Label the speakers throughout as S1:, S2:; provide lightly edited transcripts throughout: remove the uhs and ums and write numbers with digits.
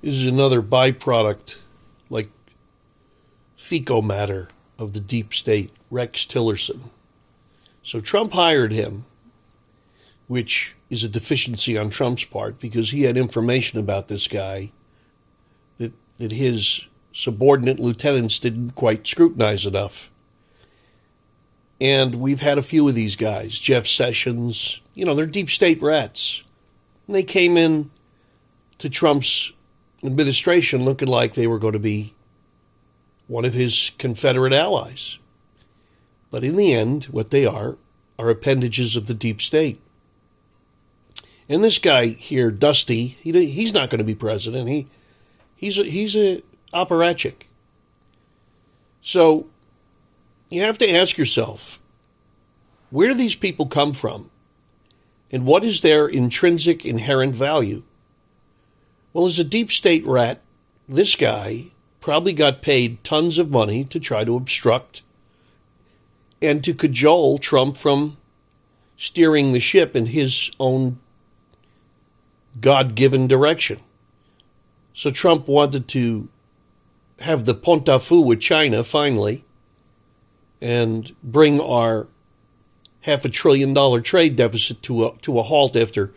S1: is another byproduct, like fecal matter of the deep state, Rex Tillerson. So Trump hired him, which is a deficiency on Trump's part because he had information about this guy that his subordinate lieutenants didn't quite scrutinize enough. And we've had a few of these guys, Jeff Sessions, they're deep state rats. And they came in to Trump's administration looking like they were going to be one of his Confederate allies. But in the end, what they are appendages of the deep state. And this guy here, Dusty, he's not going to be president. He's a operatic. So you have to ask yourself, where do these people come from? And what is their intrinsic inherent value? Well, as a deep state rat, this guy probably got paid tons of money to try to obstruct and to cajole Trump from steering the ship in his own God-given direction. So Trump wanted to have the pont-à-fou with China finally and bring our $500 billion trade deficit to a halt after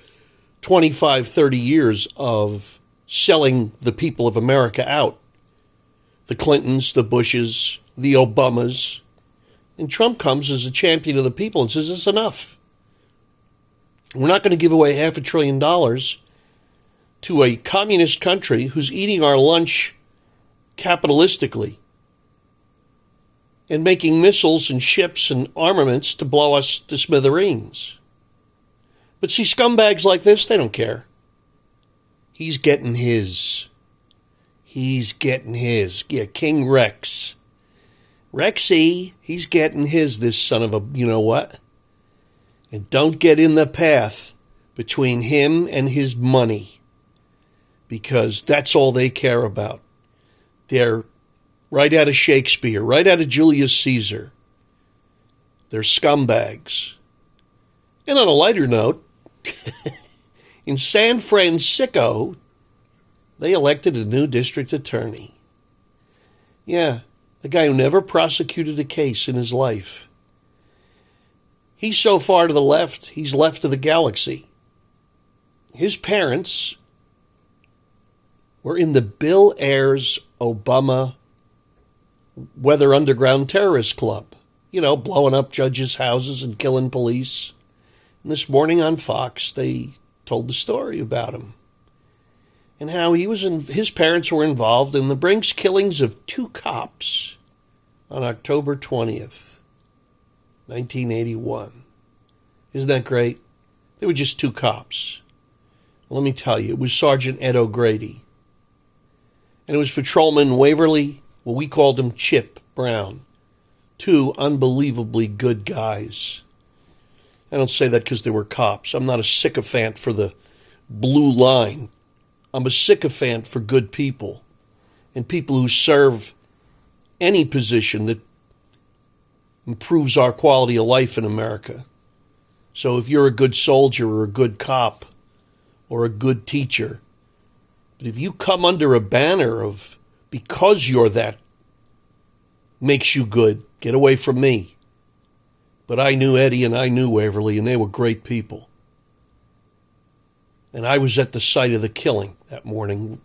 S1: 25, 30 years of selling the people of America out. The Clintons, the Bushes, the Obamas. And Trump comes as a champion of the people and says, it's enough. We're not going to give away $500 billion to a communist country who's eating our lunch capitalistically and making missiles and ships and armaments to blow us to smithereens. But see, scumbags like this, they don't care. He's getting his. He's getting his. Yeah, King Rex. Rexy, he's getting his, this son of a you-know-what. And don't get in the path between him and his money, because that's all they care about. They're right out of Shakespeare, right out of Julius Caesar. They're scumbags. And on a lighter note, in San Francisco, they elected a new district attorney. Yeah, the guy who never prosecuted a case in his life. He's so far to the left, he's left of the galaxy. His parents were in the Bill Ayers Obama Weather Underground Terrorist Club. Blowing up judges' houses and killing police. And this morning on Fox, they told the story about him. And how his parents were involved in the Brinks killings of 2 cops on October 20th, 1981. Isn't that great? They were just 2 cops. Well, let me tell you, it was Sergeant Ed O'Grady. And it was Patrolman Waverly, well, we called him Chip Brown. 2 unbelievably good guys. I don't say that because they were cops. I'm not a sycophant for the blue line. I'm a sycophant for good people and people who serve any position that improves our quality of life in America. So if you're a good soldier or a good cop or a good teacher, but if you come under a banner of because you're that makes you good, get away from me. But I knew Eddie and I knew Waverly, and they were great people. And I was at the site of the killing that morning.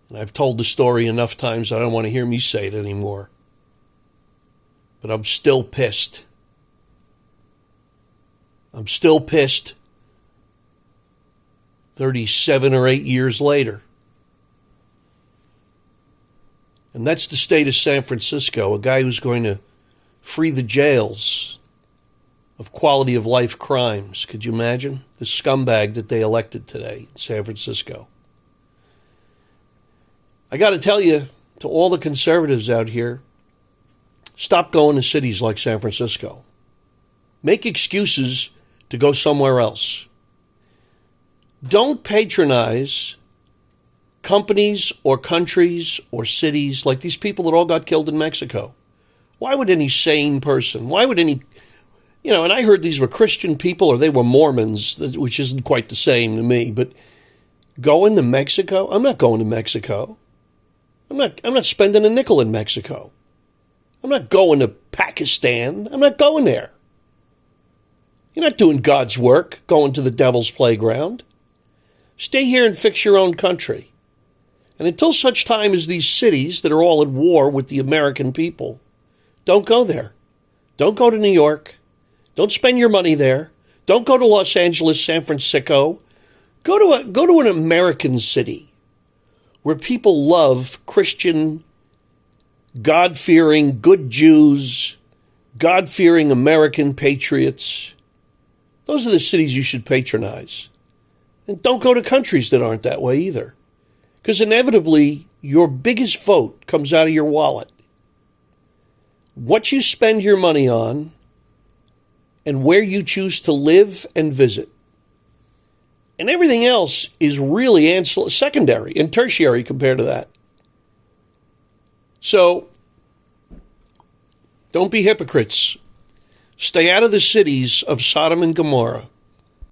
S1: And I've told the story enough times I don't want to hear me say it anymore. But I'm still pissed. I'm still pissed 37 or 8 years later. And that's the state of San Francisco, a guy who's going to free the jails of quality of life crimes. Could you imagine? The scumbag that they elected today in San Francisco. I got to tell you, to all the conservatives out here, stop going to cities like San Francisco. Make excuses to go somewhere else. Don't patronize companies or countries or cities like these people that all got killed in Mexico. Why would any sane person, and I heard these were Christian people or they were Mormons, which isn't quite the same to me, but Going to Mexico? I'm not going to Mexico. I'm not spending a nickel in Mexico. I'm not going to Pakistan. I'm not going there. You're not doing God's work, going to the devil's playground. Stay here and fix your own country. And until such time as these cities that are all at war with the American people, don't go there. Don't go to New York. Don't spend your money there. Don't go to Los Angeles, San Francisco. Go to an American city where people love Christian, God-fearing, good Jews, God-fearing American patriots. Those are the cities you should patronize. And don't go to countries that aren't that way either. Because inevitably, your biggest vote comes out of your wallet. What you spend your money on and where you choose to live and visit. And everything else is really secondary and tertiary compared to that. So, don't be hypocrites. Stay out of the cities of Sodom and Gomorrah.